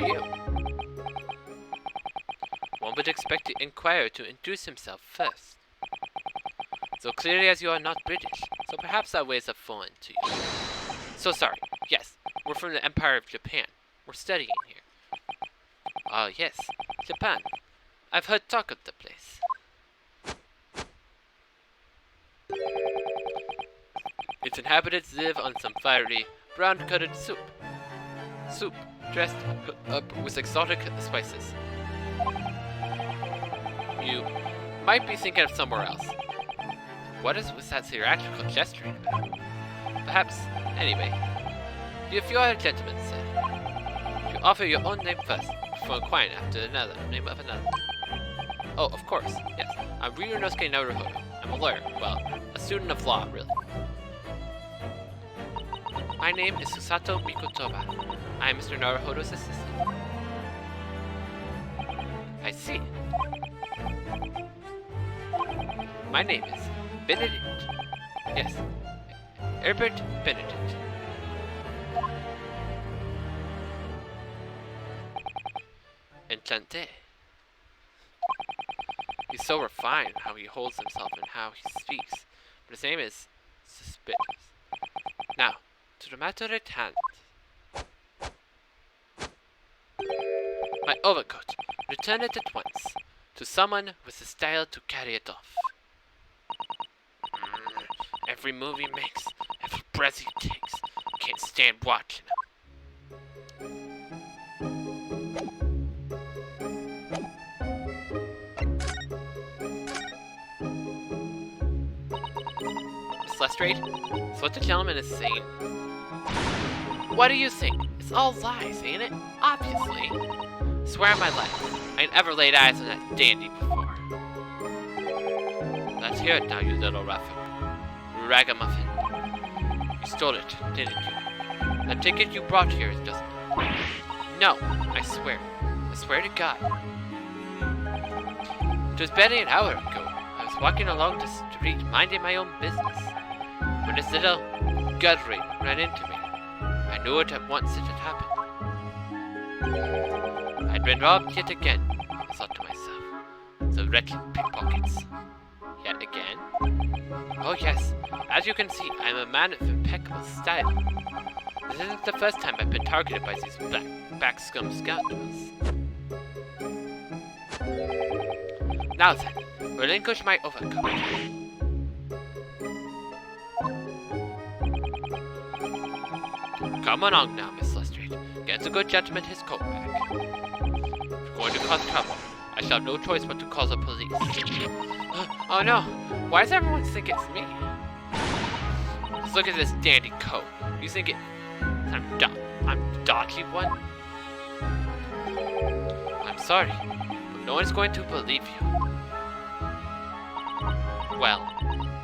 are you? One would expect the inquirer to introduce himself first. So clearly as you are not British, so perhaps that ways are foreign to you. So sorry. Yes, we're from the Empire of Japan. We're studying here. Ah, yes, Japan. I've heard talk of the place. Its inhabitants live on some fiery, brown-colored soup. Soup dressed up with exotic spices. You might be thinking of somewhere else. What was that theatrical gesturing about? Perhaps, anyway. If you are a gentleman, sir, you offer your own name first, before inquiring after another name of another. Oh, of course, yes. I'm Ryunosuke Naruhodo. I'm a lawyer, well, a student of law, really. My name is Susato Mikotoba. I am Mr. Naruhodo's assistant. I see. My name is Benedict. Yes, Herbert Benedict. Enchanté. He's so refined how he holds himself and how he speaks, but his name is suspicious. Now, to the matter at hand. My overcoat. Return it at once, to someone with the style to carry it off. Every move he makes, every breath he takes, can't stand watching him. Miss Lestrade, so what the gentleman is saying? What do you think? It's all lies, ain't it? Obviously. Swear on my life, I ain't ever laid eyes on that dandy before. Let's hear it now, you little ragamuffin. You stole it, didn't you? The ticket you brought here is just... No, I swear. I swear to God. It was barely an hour ago. I was walking along the street, minding my own business, when this little guttery ran into me. I knew it at once it had happened. I'd been robbed yet again, I thought to myself. The wretched pickpockets. Yet again? Oh yes, as you can see, I'm a man of impeccable style. This isn't the first time I've been targeted by these back scum scoundrels. Now then, relinquish my overcoat. Come along now, Miss Lestrade. Get the good gentleman his coat back. If you're going to cause trouble, I shall have no choice but to call the police. Oh no, why does everyone think it's me? Just look at this dandy coat. You think I'm the dodgy one? I'm sorry, but no one's going to believe you. Well,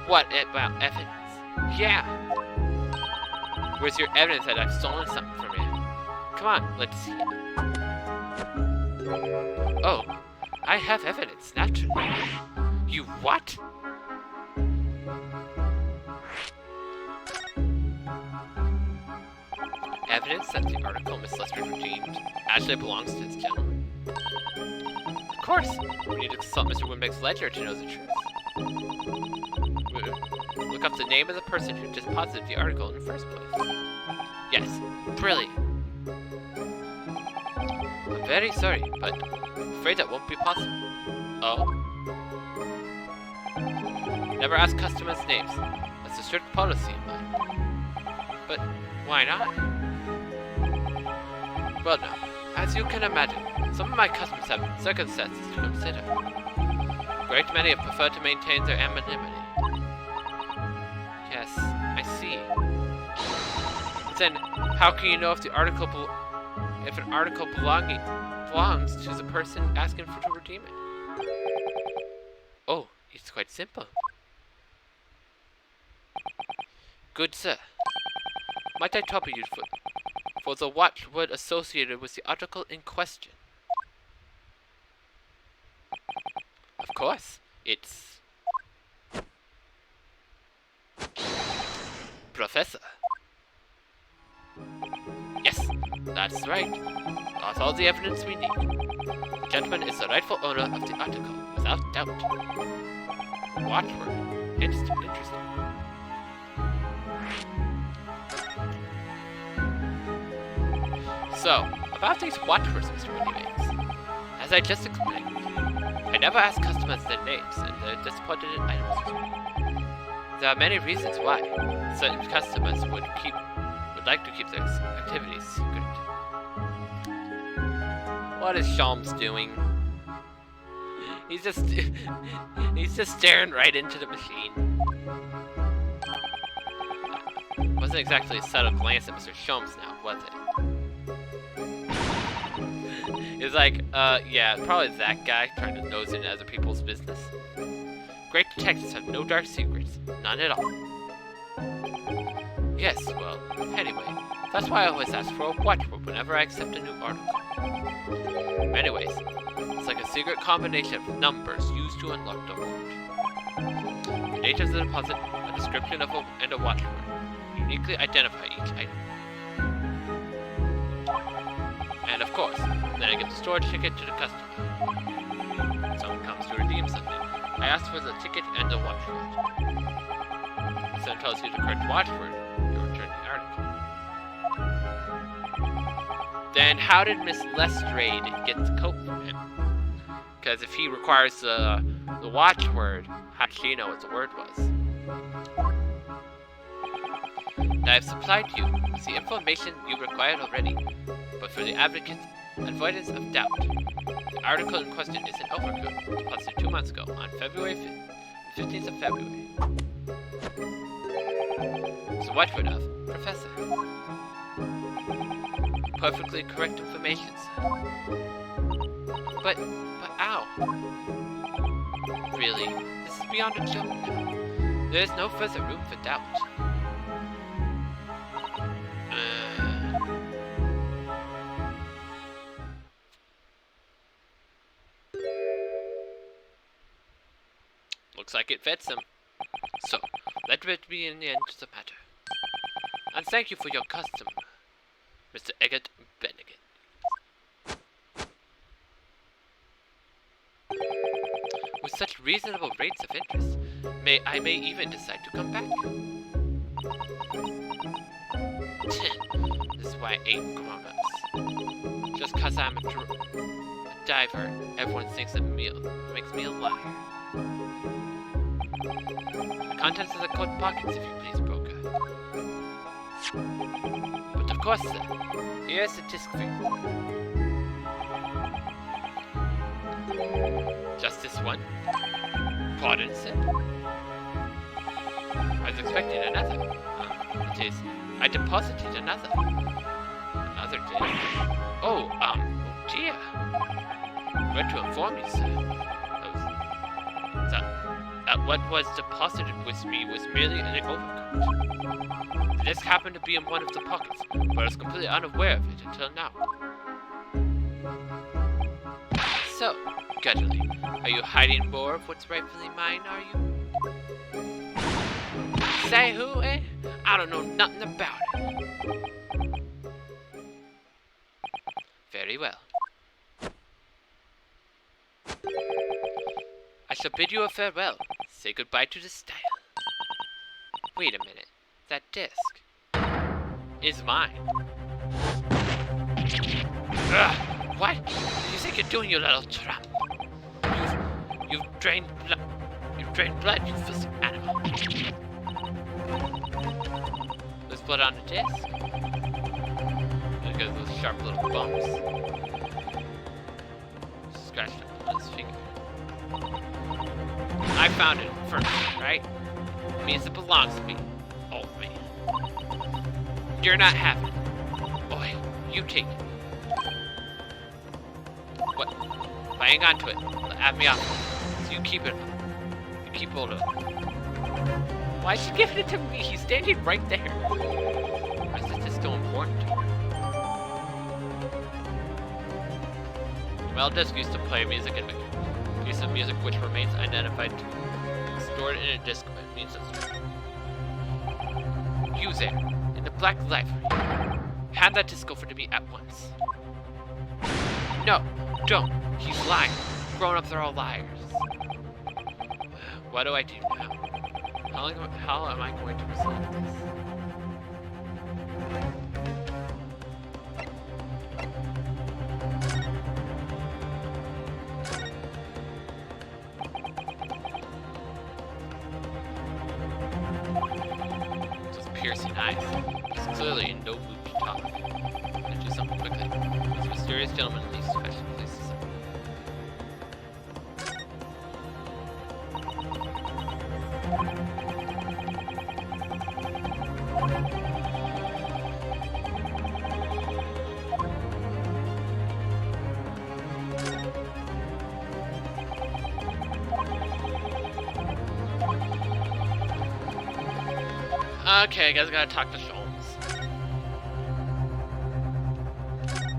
what about evidence? Yeah! Where's your evidence that I've stolen something from you? Come on, let's see it. Oh, I have evidence, naturally. You what? Evidence that the article Miss Lestrade redeemed actually belongs to this gentleman. Of course, we need to consult Mr. Winbeck's ledger to know the truth. Look up the name of the person who deposited the article in the first place. Yes, brilliant. I'm very sorry, but I'm afraid that won't be possible. Oh? Never ask customers' names. That's a strict policy of mine. But why not? Well now, as you can imagine, some of my customers have circumstances to consider. A great many have preferred to maintain their anonymity. Yes, I see. But then, how can you know if the article belongs to the person asking to redeem it? Oh, it's quite simple. Good sir, might I trouble you for the watchword associated with the article in question? Of course, it's... Professor. Yes, that's right. That's all the evidence we need. The gentleman is the rightful owner of the article, without doubt. Watchword. Interesting. So, about these watchwords, Mr. Windybanks. As I just explained, I never ask customers their names and their disappointed items. There are many reasons why certain customers would like to keep their activities secret. What is Sholmes doing? He's just staring right into the machine. Wasn't exactly a subtle glance at Mr. Sholmes now, was it? It's like, yeah, probably that guy trying to nose into other people's business. Great detectives have no dark secrets. None at all. Yes, well, anyway, that's why I always ask for a watchword whenever I accept a new article. Anyways, it's like a secret combination of numbers used to unlock the vault. The date of the deposit, a description of and a watchword. Uniquely identify each item. And of course, then I give the storage ticket to the customer. When someone comes to redeem something, I ask for the ticket and the watchword. If someone tells you the correct watchword, you return the article. Then how did Miss Lestrade get the coat from him? Because if he requires the watchword, how did she know what the word was? I have supplied you with the information you required already, but for the advocate's avoidance of doubt, the article in question is an overcoat deposited 2 months ago on February 15th of February. So watchword of Professor. Perfectly correct information, sir. But ow. Really, this is beyond a joke now. There is no further room for doubt. Looks like it fits him. So, let it be in the end to the matter. And thank you for your custom, Mr. Eggert Bennigan. With such reasonable rates of interest, I may even decide to come back. This is why I ate grown-ups. Just cause I'm a diver, everyone thinks it makes me a liar. The contents of the coat pockets, if you please, broker. But of course, sir, here's the disc for you. Just this one? Pardon, sir? I was expecting another. It is, I deposited another. Another disc? Oh dear. Where to inform you, sir? That what was deposited with me was merely an overcoat. The disc happened to be in one of the pockets, but I was completely unaware of it until now. So, Gudgerly, are you hiding more of what's rightfully mine, are you? Say who, eh? I don't know nothing about it. Very well. I shall bid you a farewell. Say goodbye to the style. Wait a minute. That disc is mine. Ugh, what? What do you think you're doing, you little tramp? You've drained blood. You've drained blood, you filthy animal. There's blood on the disc. Look at those sharp little bumps. Scratched up on his finger. I found it first, right? It means it belongs to me. Oh, man. You're not having it. Boy, you take it. What? If I hang on to it, have me off. So you keep it. You keep hold of it. Why is she giving it to me? He's standing right there. Why is this so important? Well, disc used to play music and piece of music which remains identified, stored in a disc by means of you there, in the black library. Hand that disc over to me at once. No, don't. He's lying. Grown-ups are all liars. What do I do now? How am I going to resolve this? Those piercing eyes. He's clearly in no mood to talk. I'm gonna do something quickly. This mysterious gentleman leaves special places. Okay, I guess I gotta talk to Sholmes.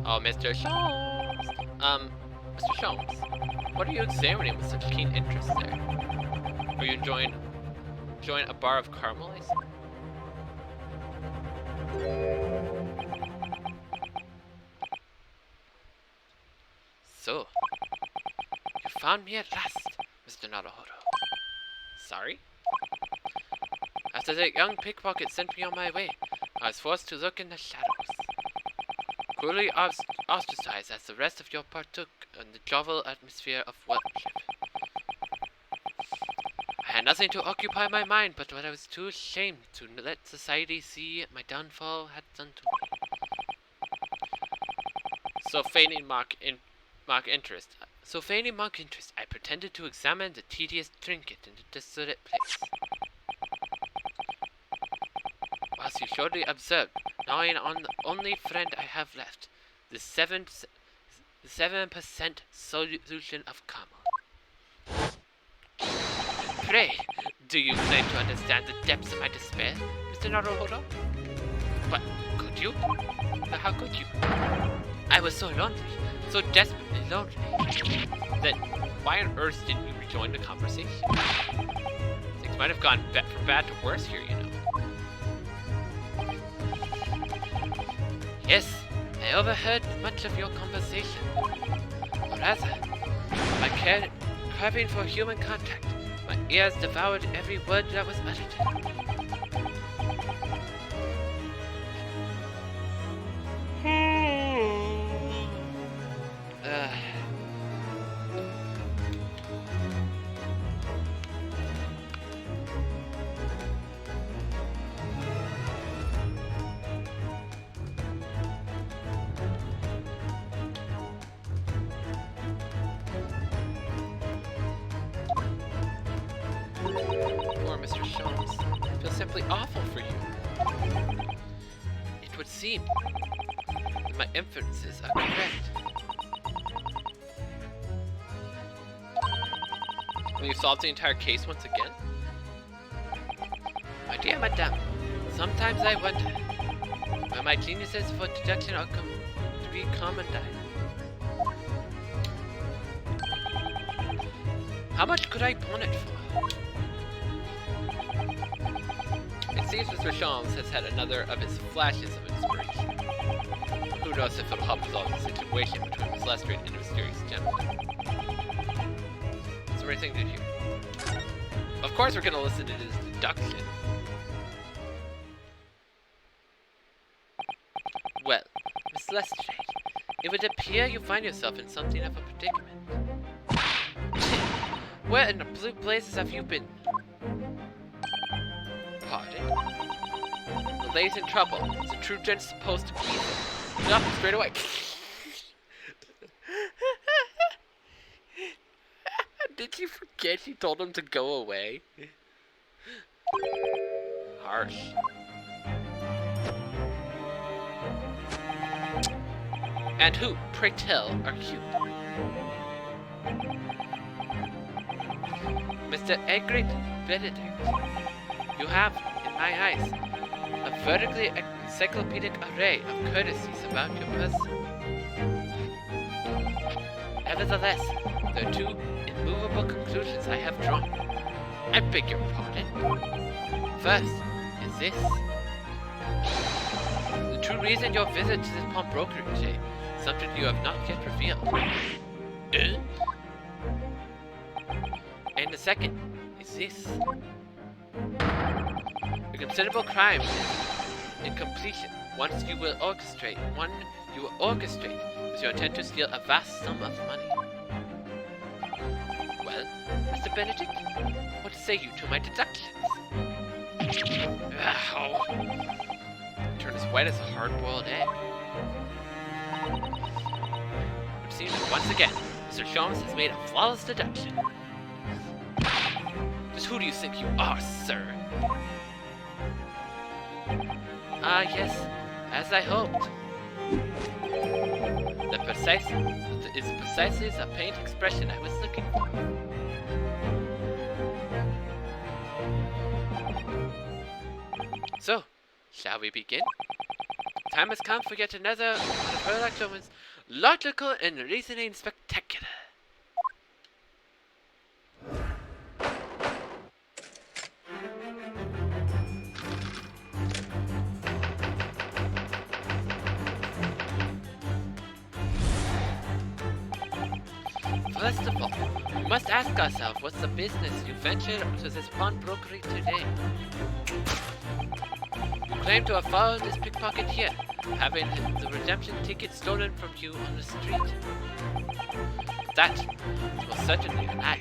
Oh, Mr. Sholmes! Mr. Sholmes, what are you examining with such keen interest there? Are you enjoying a bar of caramel, I see? So, you found me at last, Mr. Naruhodo. Sorry? After that young pickpocket sent me on my way, I was forced to look in the shadows. Cruelly ostracized as the rest of you partook in the jovial atmosphere of worship. I had nothing to occupy my mind but what I was too ashamed to let society see my downfall had done to me. So feigning mock interest, I pretended to examine the tedious trinket in the desolate place. Whilst you surely observed, gnawing on the only friend I have left, the 7% solution of caramel. Pray, do you claim to understand the depths of my despair, Mr. Naruhodo? But could you? But how could you? I was so lonely, so desperately lonely. Then why on earth didn't you rejoin the conversation? Things might have gone from bad to worse here, you know. Yes, I overheard much of your conversation. Or rather, by craving for human contact, my ears devoured every word that was uttered. Poor Mr. Sholmes. I feel simply awful for you. It would seem that my inferences are correct. Will you solve the entire case once again? My dear madame, sometimes I wonder where my geniuses for deduction are to be commanded. How much could I pawn it for? It seems Mr. Sholmes has had another of his flashes of inspiration. Who knows if it'll help resolve the situation between Miss Lestrade and the mysterious gentleman. So what do you think to do? Of course we're gonna listen to his deduction. Well, Miss Lestrade, it would appear you find yourself in something of a predicament. Where in the blue blazes have you been? Pardon? The lady's in trouble. Is the true gent supposed to be there? Stop him straight away. Did you forget you told him to go away? Harsh. And who, pray tell, are you? Mr. Egret Benedict, you have, in my eyes, a vertically encyclopedic array of courtesies about your person. Nevertheless, there are two immovable conclusions I have drawn. I beg your pardon. First, is this. The true reason your visit to this pawnbrokery today Something you have not yet revealed. And the second is this. A considerable crime in completion. One you will orchestrate with your intent to steal a vast sum of money. Well, Mr. Benedict, what say you to my deductions? Ow. Turn as white as a hard-boiled egg. It seems that once again, Mr. Sholmes has made a flawless deduction. Just who do you think you are, sir? Ah, yes, as I hoped. Is precisely the paint expression I was looking for. So, shall we begin? Time has come for yet another of Sherlock Holmes' logical and reasoning spectacular. First of all, we must ask ourselves what's the business you ventured to this pawnbrokery today. You claim to have followed this pickpocket here, having the redemption ticket stolen from you on the street. That is most certainly a lie.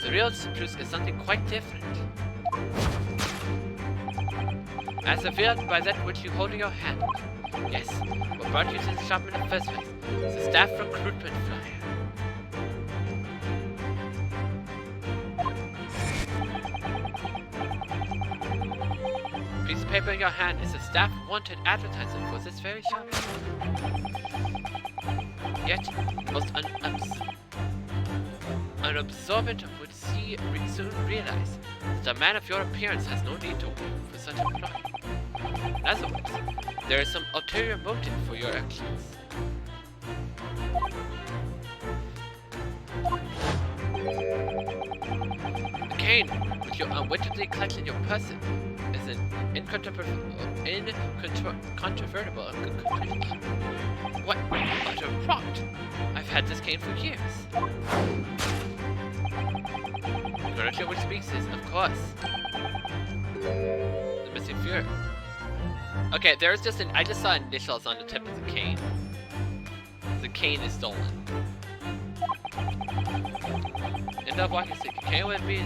The real truth is something quite different. As revealed by that which you hold in your hand. Yes, what brought you to the shop in the first place? The staff recruitment flyer. Piece of paper in your hand is a staff wanted advertisement for this very shop. Yet, most unabsorbent would soon realize that a man of your appearance has no need to work for such employ. In other words, there is some ulterior motive for your actions. The cane, which you unwittingly clutch in your person, is an incontrovertible conclusion. What utter rot! I've had this cane for years. The creature which speaks is, of course, the missing Fuhrer. Okay, there's just I just saw initials on the tip of the cane. The cane is stolen. End of walking stick. The cane would be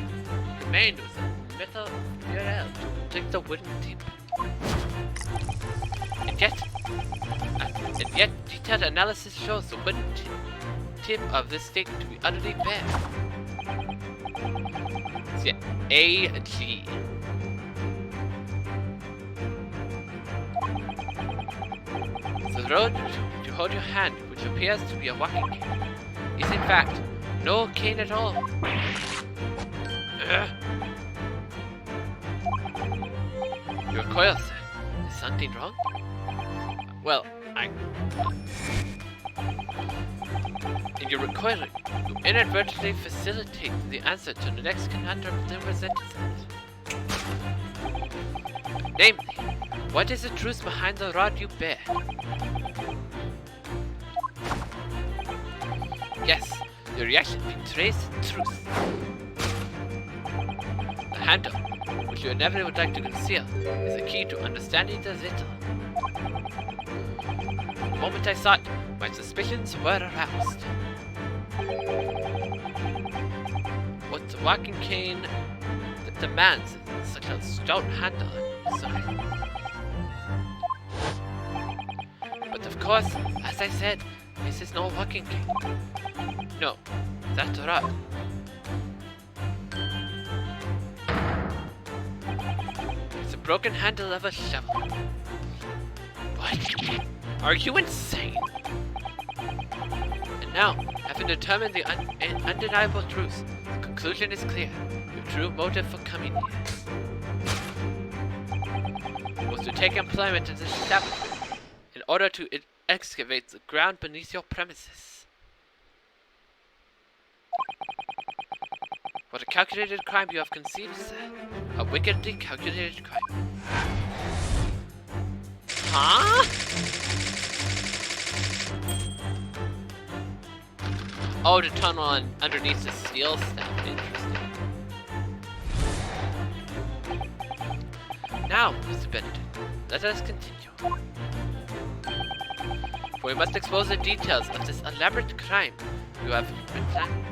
remained with a metal URL to protect the wooden tip. And yet, detailed analysis shows the wooden tip of this stick to be utterly bare. See, A-G. The road to hold your hand, which appears to be a walking cane, is in fact no cane at all. You recoil, sir. Is something wrong? Well, in your recoiling, you inadvertently facilitate the answer to the next conundrum that presents itself. Namely, what is the truth behind the rod you bear? Yes, your reaction betrays the truth. The handle, which you never would like to conceal, is the key to understanding the riddle. The moment I saw it, my suspicions were aroused. What the walking cane demands is such a stout handle on the side. But of course, as I said, this is no walking cane. No, that's a rod. It's a broken handle of a shovel. What? Are you insane? And now, having determined the undeniable truth, the conclusion is clear. Your true motive for coming here was to take employment in this establishment in order to excavate the ground beneath your premises. What a calculated crime you have conceived, sir. A wickedly calculated crime. Huh? Oh, the tunnel underneath the steel stuff. Interesting. Now, Mr. Benedict, let us continue. For we must expose the details of this elaborate crime you have been planning.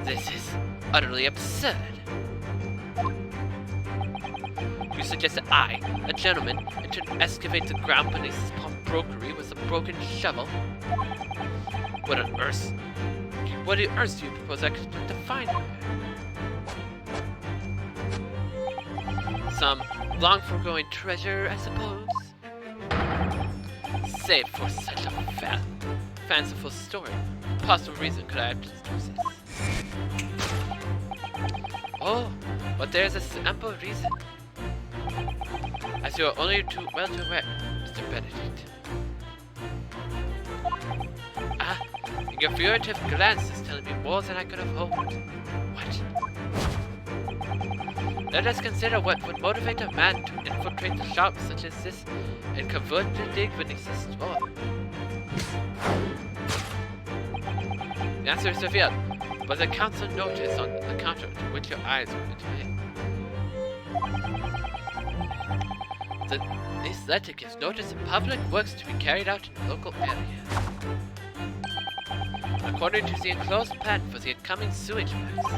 This is utterly absurd. You suggest that I, a gentleman, enter to excavate the ground beneath this pawnbrokery with a broken shovel? What on earth do you propose I could to find there? Some long-forgoing treasure, I suppose? Save for such a fanciful story, what possible reason could I have to do this? Oh, but there's a ample reason. As you are only too well aware, Mr. Benedict. Ah, and your furtive glance is telling me more than I could have hoped. What? Let us consider what would motivate a man to infiltrate a shop such as this and covertly dig beneath the store. The answer is revealed, but the council notice on the counter to which your eyes were attracted. The letter gives notice of public works to be carried out in the local area. According to the enclosed plan for the incoming sewage works,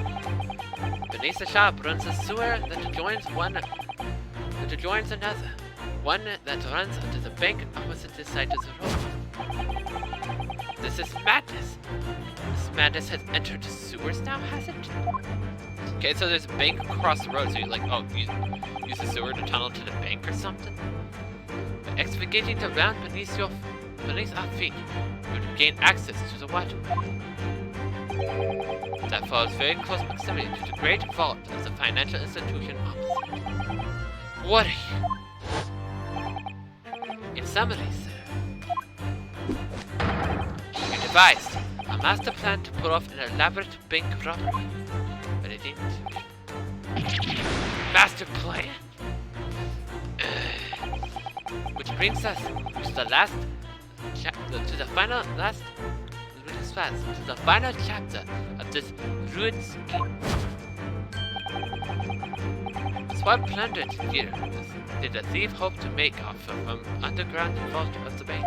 beneath the shop runs a sewer that adjoins another, one that runs under the bank opposite the side of the road. This is madness. This madness has entered the sewers now, has it? Okay, so there's a bank across the road, so you're like, oh, use the sewer to tunnel to the bank or something? By excavating the ground beneath our feet, we would gain access to the waterway. That follows very close proximity to the great vault of the financial institution opposite. What are you? In summary, sir, we devised a master plan to pull off an elaborate bank robbery, but it didn't. Master plan? Which brings us to the final chapter of this ruined scheme. With what plundered gear did the thief hope to make off from underground vault of the bank?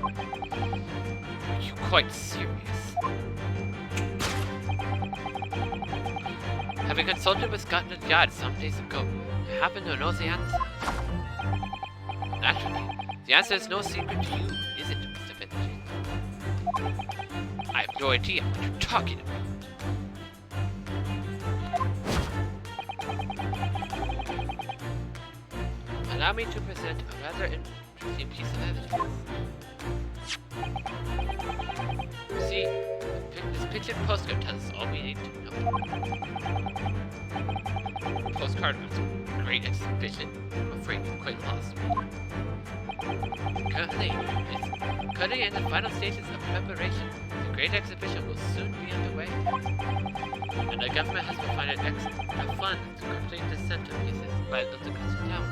Are you quite serious? Having consulted with Scotland Yard some days ago, I happen to know the answer. Naturally, the answer is no secret to you, is it, Mr. Benedict? I have no idea what you're talking about. Allow me to present a rather interesting piece of evidence. See, this pictured postcard tells us all we need to know. The postcard was a great exhibition. I'm afraid you're quite lost. Currently in the final stages of preparation, the great exhibition will soon be underway. And the government has provided extra funds to complete the centerpieces of the Crystal Tower.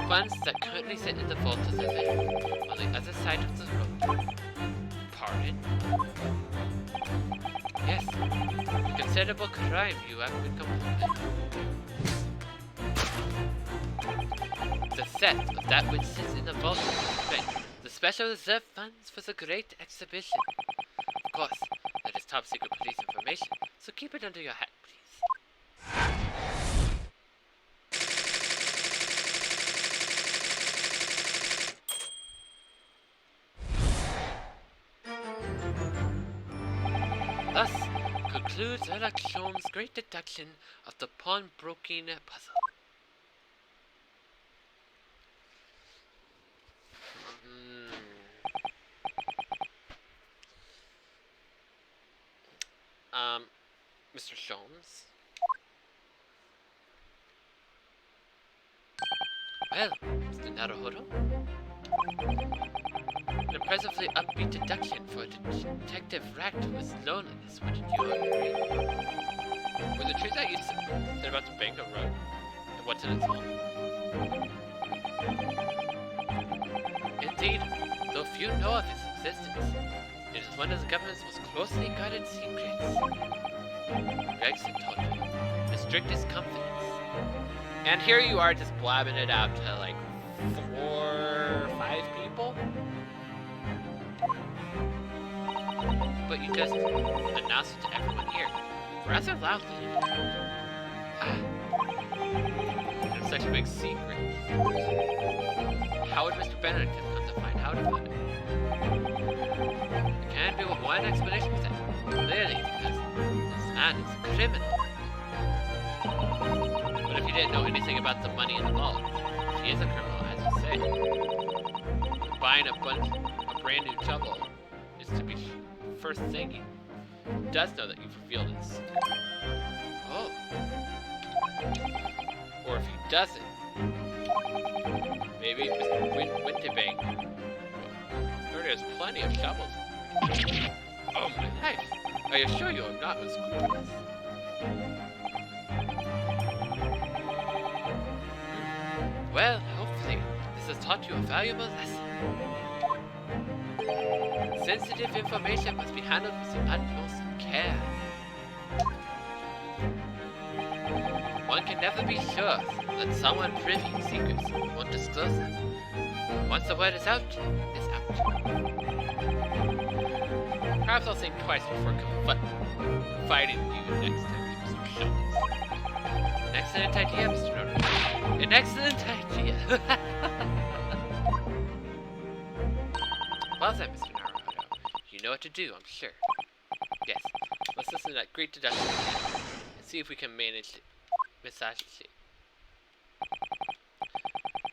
Funds that currently sit in the vault of the bank, on the other side of the road. Pardon? Yes, a considerable crime you have been committed. The set of that which sits in the vault of the bank, the special reserve funds for the great exhibition. Of course, that is top secret police information, so keep it under your hat, please. Thus concludes Sherlock Holmes' great deduction of the pawnbroking puzzle. Mr. Holmes? Well, Mr. Naruhodo? An impressively upbeat deduction for a detective racked with loneliness, wouldn't you agree? Were the truth that you said about the bank road and what's in its home? Indeed, though few know of its existence, It is one of the government's most closely guarded secrets. Gregson told me. The strictest confidence. And here you are just blabbing it out to like 4 or 5 people? But you just announced it to everyone here. Rather loudly. It's such a big secret. How would Mr. Benedict have come to find out about it? There can't be one explanation for that. Clearly, because this man is a criminal. But if you didn't know anything about the money involved, he is a criminal, as you say. Buying a brand new shovel is to be first thing he does know that you've revealed this. Oh. Or if he doesn't, maybe Mr. Winterbank. There's plenty of shovels. Oh my life! I assure you I'm not unscrupulous. Well, hopefully, this has taught you a valuable lesson. Sensitive information must be handled with the utmost care. One can never be sure that someone privy to secrets won't disclose them. Once the word is out, it's out. Perhaps I'll think twice before fighting you next time, Mr. Shells. An excellent idea, Mr. Naruto. An excellent idea! Well then, Mr. Naruto. You know what to do, I'm sure. Yes, let's listen to that great deduction and see if we can manage it. Massage it.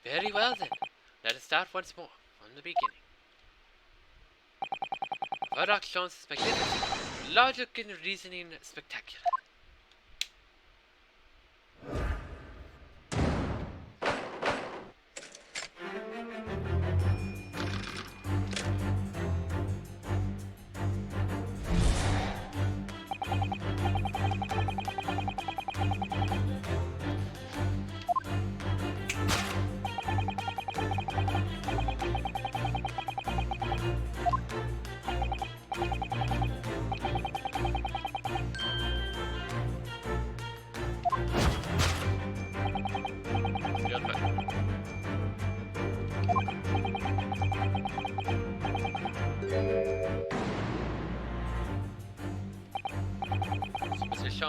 Very well then. Let us start once more, from the beginning. Varrock Jones' magnificent, logic and reasoning spectacular.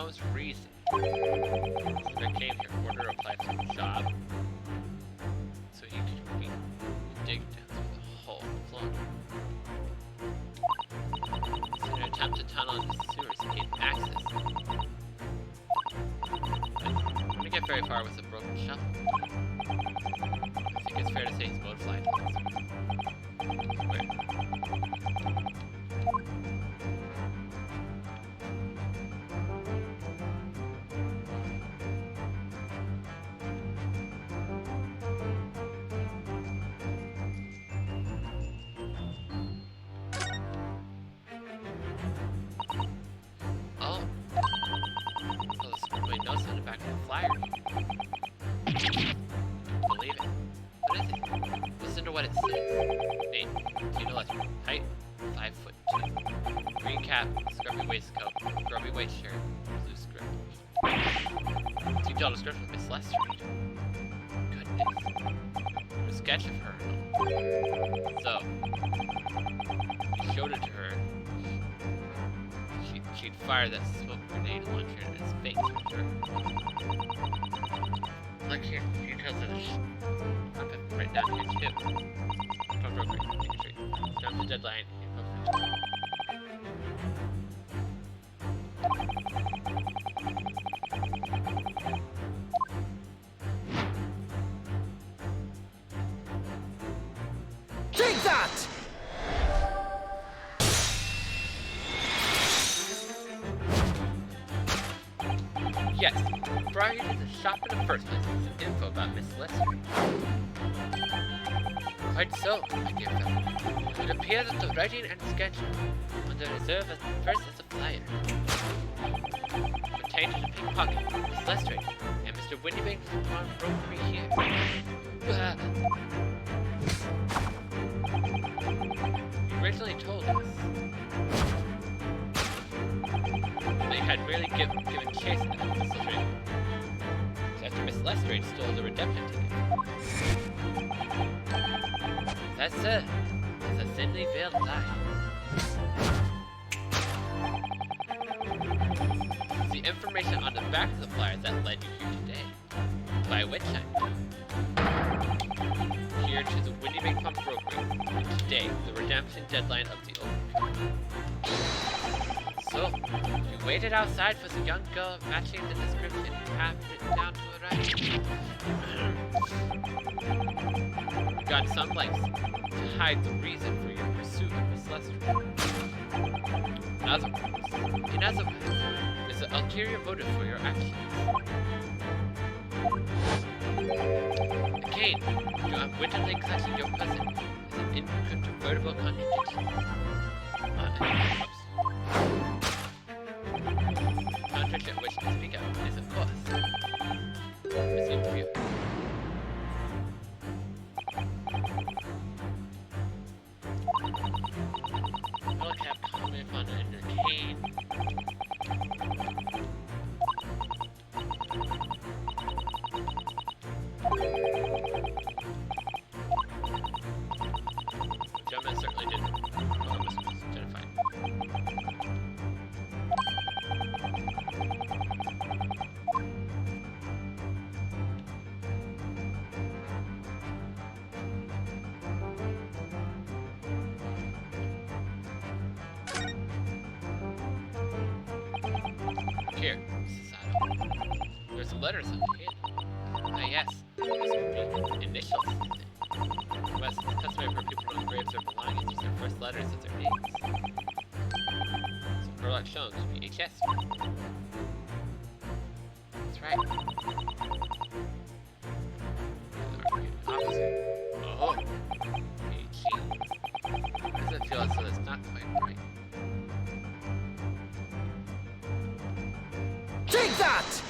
Mr. reason. I came here in order to apply for a job, so he could dig down through the hole in the floor. In an attempt to tunnel into the sewers and gain access. I didn't get very far with a broken shovel. I think it's fair to say he's motivated. Where? Flyer. Believe it. What is it? Listen to what it says. Name, Tina Lester. Height, 5'2". Green cap, scruffy waistcoat, grubby white shirt, blue skirt. Detailed description of Miss Lester. Goodness. A sketch of her. So, he showed it to her. She'd fire that smoke grenade launcher in his face for sure. Look here, details of the right down here too. From broker, industry. Down the deadline. Take that! Yes, brought you to the shop in the first place with some info about Miss Lester. Quite so, my dear fellow. It would appear that the writing and sketch on the reserve at first as a flyer pertained to the pickpocket, Miss Lester, and Mr. Windybank's pawnbrokery here. You originally told us merely given chase at Miss Lestrange. After Miss Lestrange stole the redemption ticket. That, sir, is a thinly veiled lie. The information on the back of the flyer that led you here today. By which I here to the Windy Bank Pump Broker, and today, the redemption deadline of the old period. So, you waited outside for the young girl matching the description you have written down to her right. You got some lights to hide the reason for your pursuit of Miss Lestrange. In other words, there's an ulterior motive for your actions. Again, you unwittingly clutching your cousin is an incontrovertible contradiction. Contradiction which to speak of is, of course, resume view. Hellcat coming upon an cane. Gentleman certainly didn't identify. Here, Mrs. Sato. There's letters on the head. Ah, yes. These would be initials. Well, it's customary for people to engrave their belongings with their first letters of their names. So, Burlock Jones would be HS. That's right. Opposite. Oh. HG. Why does it feel as though it's not quite right? Take that!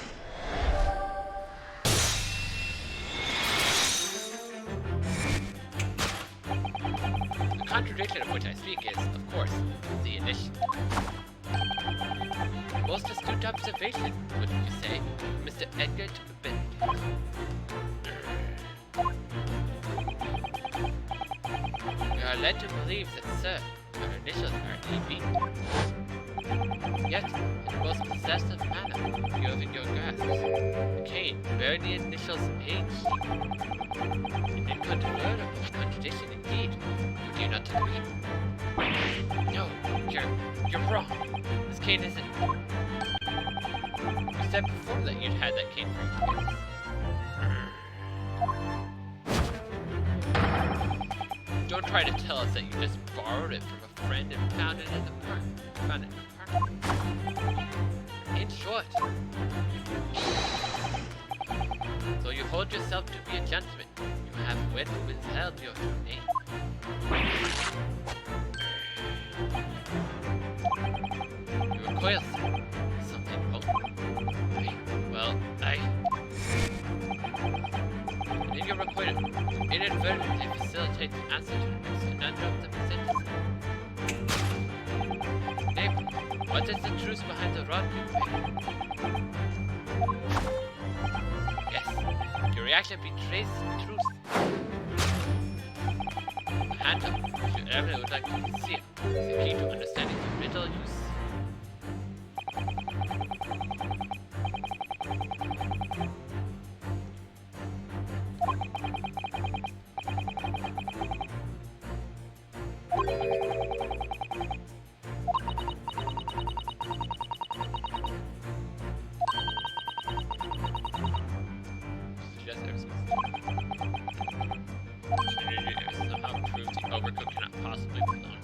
The contradiction of which I speak is, of course, the initial. Most astute observation, wouldn't you say, Mr. Edgar Benedict? You are led to believe that, sir, our initials are EB. Yet, in the most possessive manner, you have in your grasp. Kane, bear the initials H. An incontrovertible contradiction indeed. Would you not agree? No, you're wrong. This cane isn't. You said before that you'd had that cane for years. Don't try to tell us that you just borrowed it from a friend and found it in the park. Found it in the park. In short, so you hold yourself to be a gentleman. You have withheld your true name. You recoil, sir. Something wrong. In your recoil, you inadvertently facilitate the answer to the next conundrum of the sentence. Name, what is the truth behind the rod you pay? Yes, your reaction betrays the truth. The handle, which you evidently would like to conceal, is the key to understanding the riddle you see. Somehow proved the overcooked cannot possibly belong.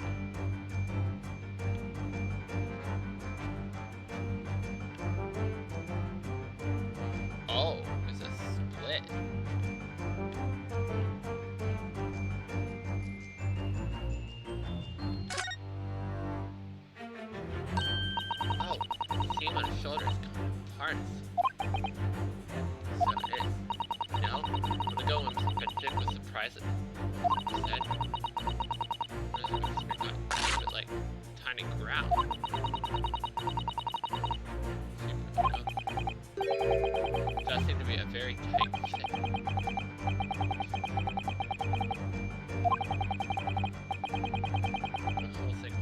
Oh, it's a split. Oh, the seam on his shoulder is coming apart. So it is. No, I'm gonna go and Dick was surprised at said. It's like tiny ground. be a very tight fit. The whole thing.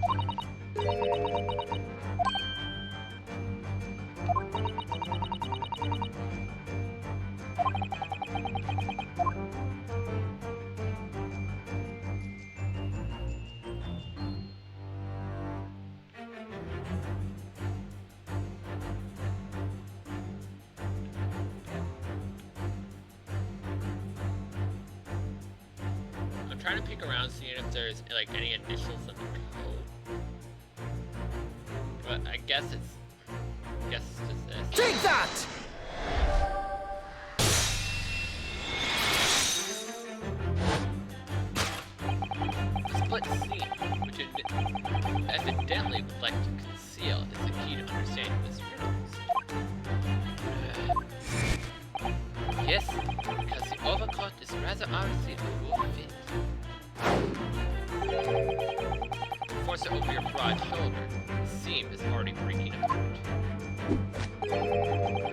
I'm trying to peek around, seeing if there's like any initials in the code. But I guess it's just this. Take that! The split scene, which it evidently would like to conceal, is the key to understanding this riddles. Yes, because the overcoat is rather obviously a cool fit. Force it over your broad shoulder. The seam is already breaking apart.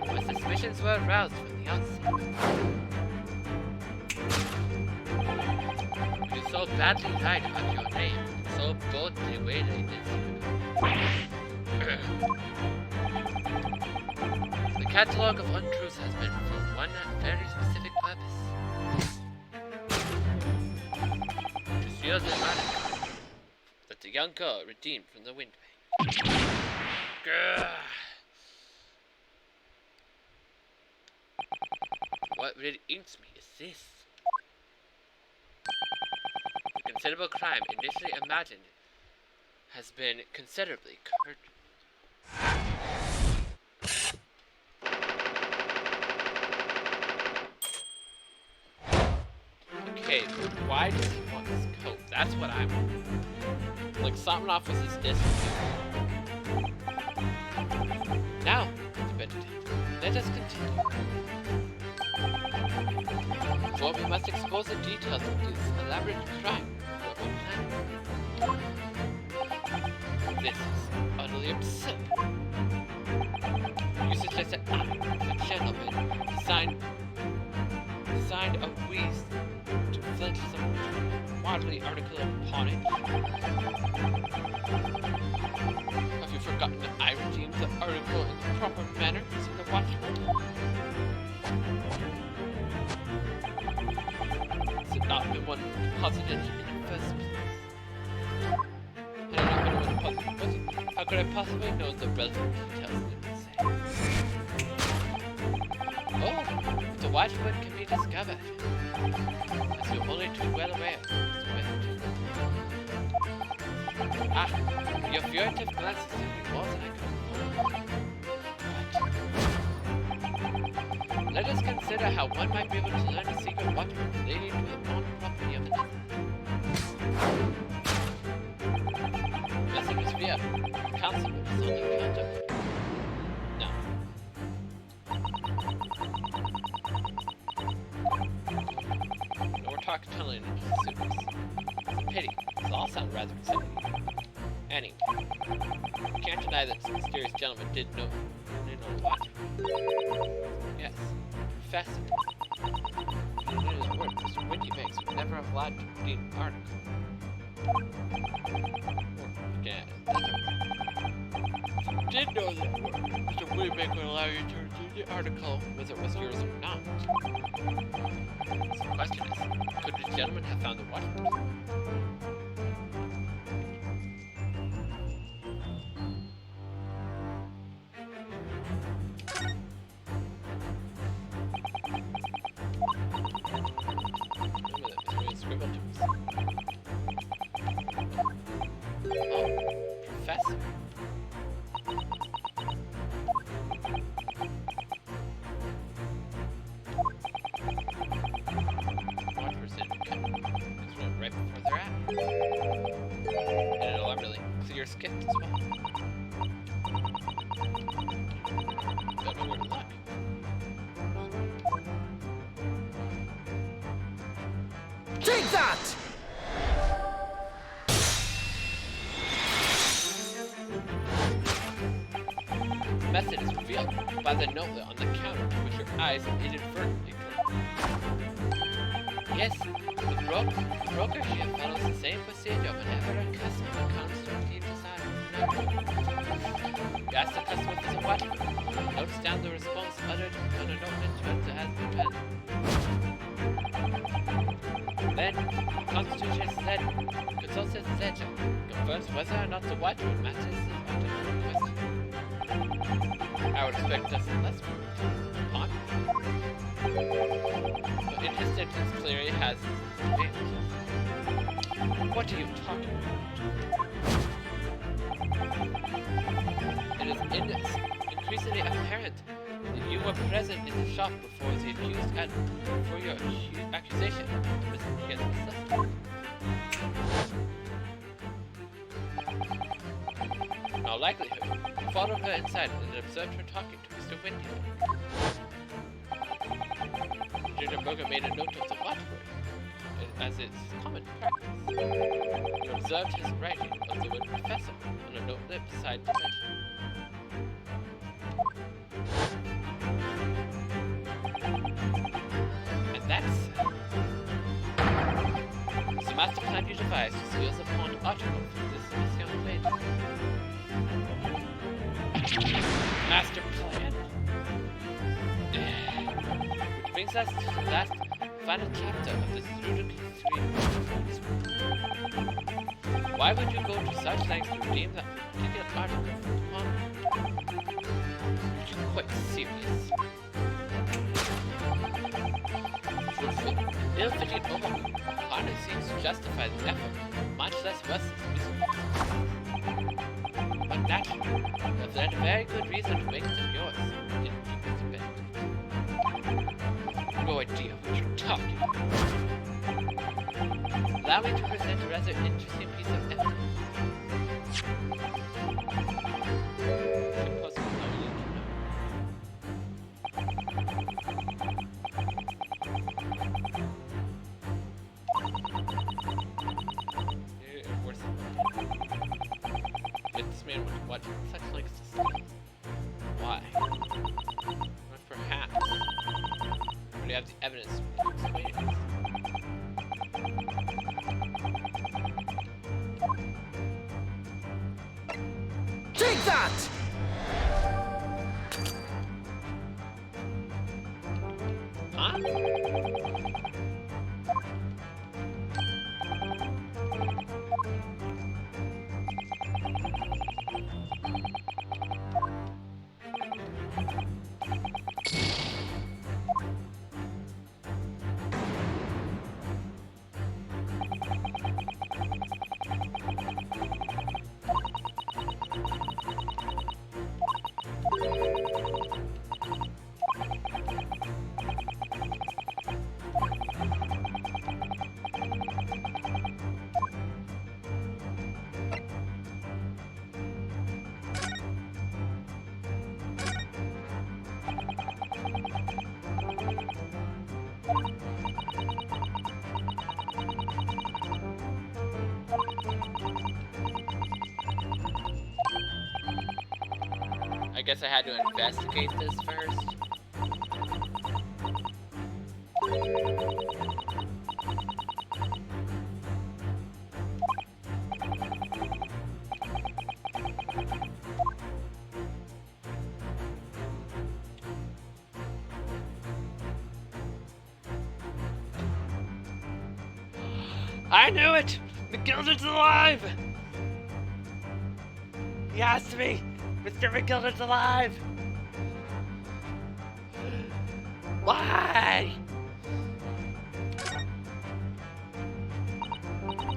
My suspicions were aroused from the outset. You so badly lied about your name, and so boldly waylaid this. The catalogue of untruths has been for one very specific purpose. To steal the article that the young girl redeemed from the wind vane. Grrr. What really inks me is this. The considerable crime initially imagined has been considerably curtailed. Okay, but why does he want this coat? That's what I want. Like, starting off with his disc. Now, let us continue. For we must expose the details of this elaborate crime what we plan. This is utterly absurd. You suggest that I, a gentleman, signed a wheeze to fledge some watery article upon it. Have you forgotten that I redeemed the article in the proper manner in the watchman? Has it not been one deposited in the first place? Had it not been one deposited, how could I possibly know the relevant details it would say? Oh, if the watchman can be discovered. As you're only too well aware, Mr. Wellington. Ah, your furtive glances tell me more than I could. But let us consider how one might be able to learn a secret watchman relating to the own property of another. Message is via constable is only conduct. No. We're talking tunneling into the sewers. It's a pity. This all sound rather exciting. Anyway, you can't deny that this mysterious gentleman did know the watchman. Yes, Professor. If he knew his word, Mr. Windybanks would never have allowed to read an article. Yeah, if you did know that word, Mr. Windybanks would allow you to read the article whether it was yours or not. So the question is, could the gentleman have found the watchman? Professor. Right before they're at. And it'll really clear skipped as well. Don't know where to look. Take that! The method is revealed. by the note on the counter which your eyes inadvertently closed. Yes, the broker here follows the same procedure whenever a customer comes to leave design. You ask the customer if it's a watchman. Notes down the response uttered on a note and turns it as the pen. Then, constitutes his ledger, consults his ledger, confirms whether or not the watchman matches the particular question. I would expect nothing less from upon. But in his sentence clearly has advantages. What are you talking about? It is increasingly apparent that you were present in the shop before the accused and before your accusation against the suspect. In all likelihood, you followed her inside and observed her talking to Mr. Windham. Judge Burger made a note of the watchword, as is common practice. You observed his writing of the word professor on a note beside the ledger. And that's the master plan you devised to seal upon article from this young lady. Master plan? Which brings us to the last final chapter of this ludicrous dream. Why would you go to such lengths to redeem that particular article from Which is quite serious. Ill-fitting overcoat hardly seems to justify the effort, much less worth its misuse. But naturally, if they had a very good reason to make them yours, didn't you expect it? No idea what you're talking about. Allow me to present a rather interesting piece of evidence. What such lengths to steal? Why? Or perhaps we have the evidence to explain it. Take that! Huh? I guess I had to investigate this first. I knew it! McGilder's alive! He has to be! Mr. McGilder's alive! Why?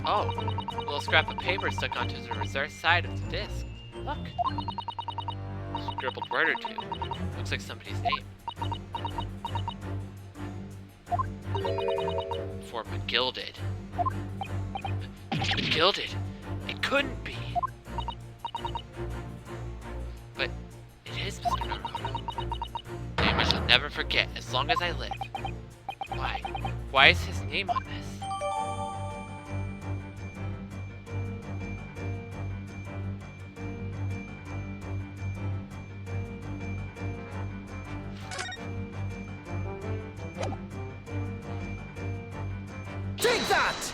Oh, a little scrap of paper stuck onto the reverse side of the disc. Look. Scribbled word or two. Looks like somebody's name. For McGilded. McGilded? It couldn't be! But it is Mr. Naruto. Name I shall never forget as long as I live. Why? Why is his name on this? Take that!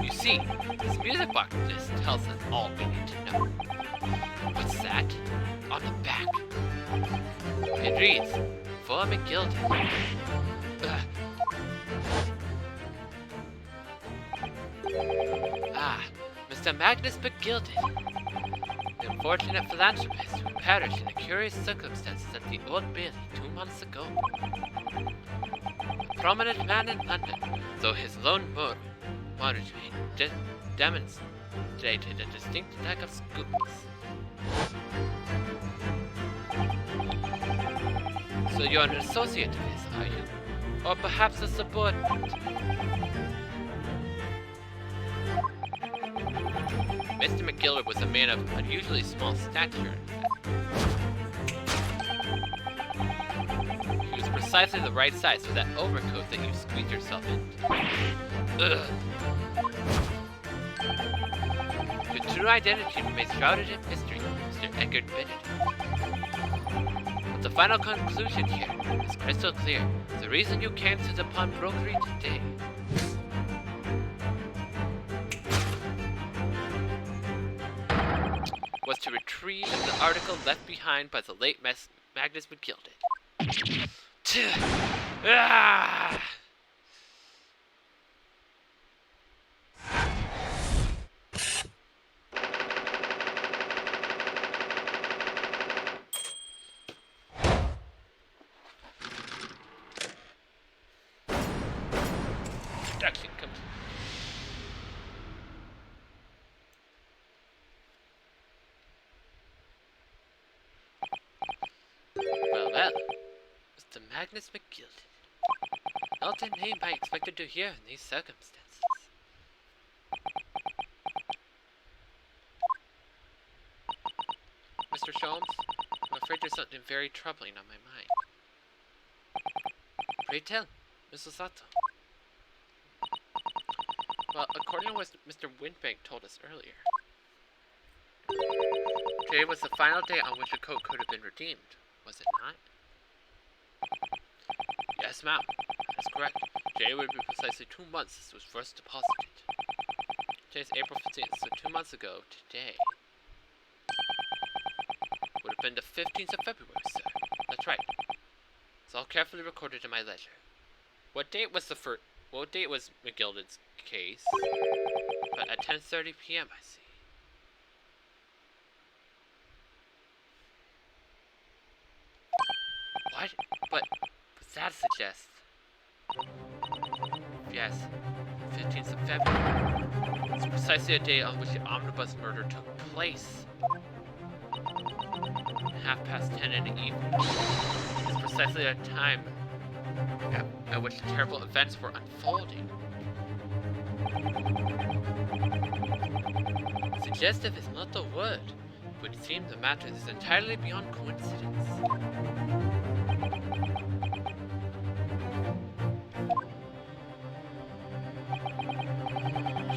You see, this music box just tells us all we need to know. What's that? On the back. It reads, For McGilded. Ah, Mr. Magnus McGilded. The unfortunate philanthropist who perished in the curious circumstances at the Old Bailey 2 months ago. A prominent man in London, though his lone marriage demonstrated a distinct lack of scruples. So you're an associate of his, are you? Or perhaps a subordinate? Mr. McGillard was a man of unusually small stature. He was precisely the right size for that overcoat that you squeezed yourself into. Ugh. Your true identity remains shrouded in mystery, Mr. Eggert Benedict. But the final conclusion here is crystal clear. The reason you came to the pawnbrokery today was to retrieve the article left behind by the late Magnus McGilded. Ah! Introduction complete. Well, Mr. Magnus McGilded. Not a name I expected to hear in these circumstances. Mr. Sholmes, I'm afraid there's something very troubling on my mind. Pray tell, Mrs. Sato. Well, according to what Mr. Windbank told us earlier, today was the final day on which a coat could have been redeemed, was it not? Yes, ma'am. That's correct. Today would be precisely 2 months since it was first deposited. Today's April 15th, so 2 months ago today would have been the 15th of February, sir. That's right. It's all carefully recorded in my ledger. What date was McGilded's case? But at 10:30 p.m. I see. What? But that suggests... Yes, 15th of February. It's precisely a day on which the omnibus murder took place. 10:30 in the evening. It's precisely a time at which terrible events were unfolding. Suggestive is not the word. It would seem the matter is entirely beyond coincidence.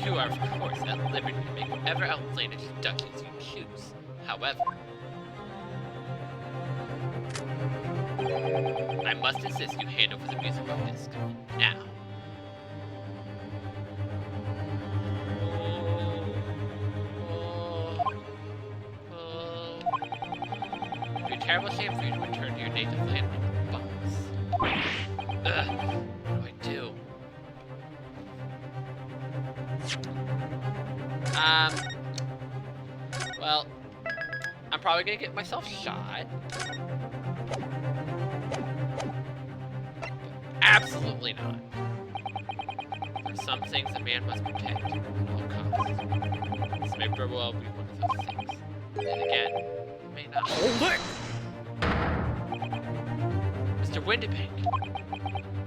You are, of course, at liberty to make whatever outlandish deductions you choose. However, I must insist you hand over the musical disc now. It would be a terrible shame for you to return to your native land with a box. Ugh, what do I do? Well, I'm probably gonna get myself shot. Absolutely not. There's some things a man must protect at all costs. This may very well be one of those things. And again, it may not. Hold it! Mr. Windibank,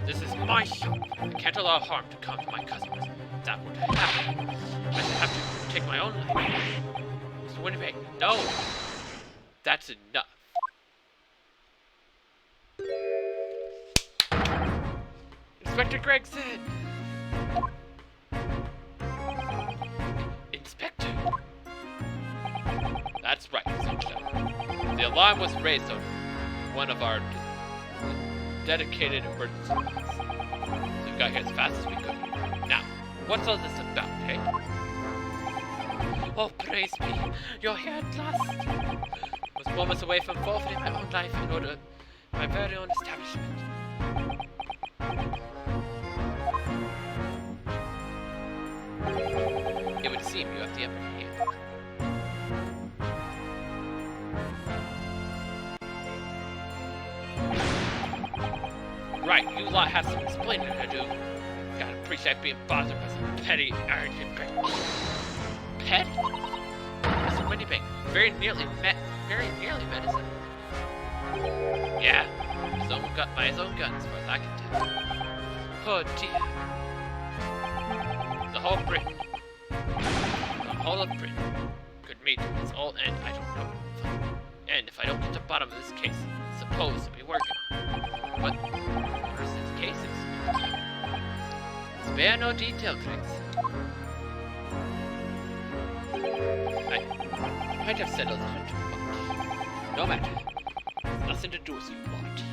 this is my shop. I can't allow harm to come to my customers. If that were to happen, I should have to take my own life. Mr. Windibank, no! That's enough. Inspector Gregson! Inspector? That's right, Mr. Jones. The alarm was raised on one of our dedicated emergency units. So we got here as fast as we could. Now, what's all this about, hey? Oh, praise be, you're here at last. I was moments away from forfeiting my own life in order my very own establishment. It would seem you have the upper hand. Right, you lot have some explaining to do. Gotta appreciate being bothered by some petty, arrogant petty? Mr. Winniebank, very nearly medicine. Yeah, someone got my own gun as far as I can tell. Oh dear. The whole of Britain could meet its all end, I don't know. And if I don't get to the bottom of this case, it's supposed to be working. What is this case? Spare no detail, Chris. I might have said a little too much. No matter. It's nothing to do with you lot.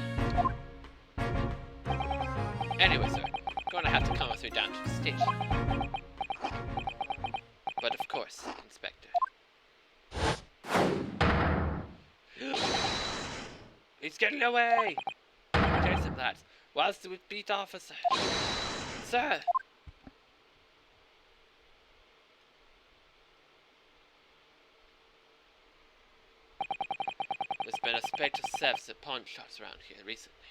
Anyway, sir, you're gonna have to come with me down to the station. But of course, Inspector. He's getting away! Chase him, lads. Whilst we beat officer. Sir! There's been a spate of thefts at pawn shops around here recently.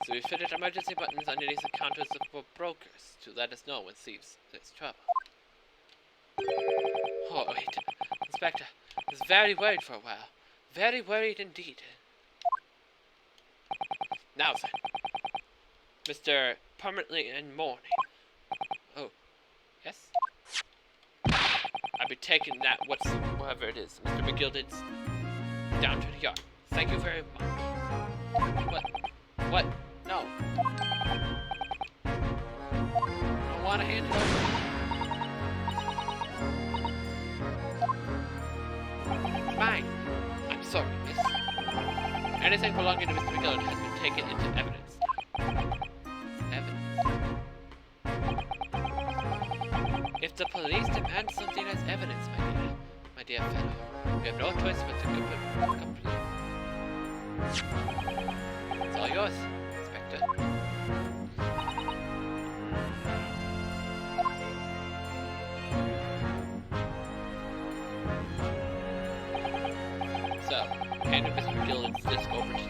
So we fitted emergency buttons underneath the counters for brokers to let us know when thieves there's trouble. Oh, wait. Inspector, I was very worried for a while. Very worried indeed. Now then, Mr. Permanently in mourning. Oh, yes? I'll be taking that, whatever it is, Mr. McGilded's, down to the yard. Thank you very much. What? No. I don't want to hand it over. Mine. I'm sorry, miss. Anything belonging to Mr. McGill has been taken into evidence. Evidence? If the police demand something as evidence, my dear fellow, we have no choice but to complete. It's all yours, Inspector. So, handed Mr. McGillen's disc over to you.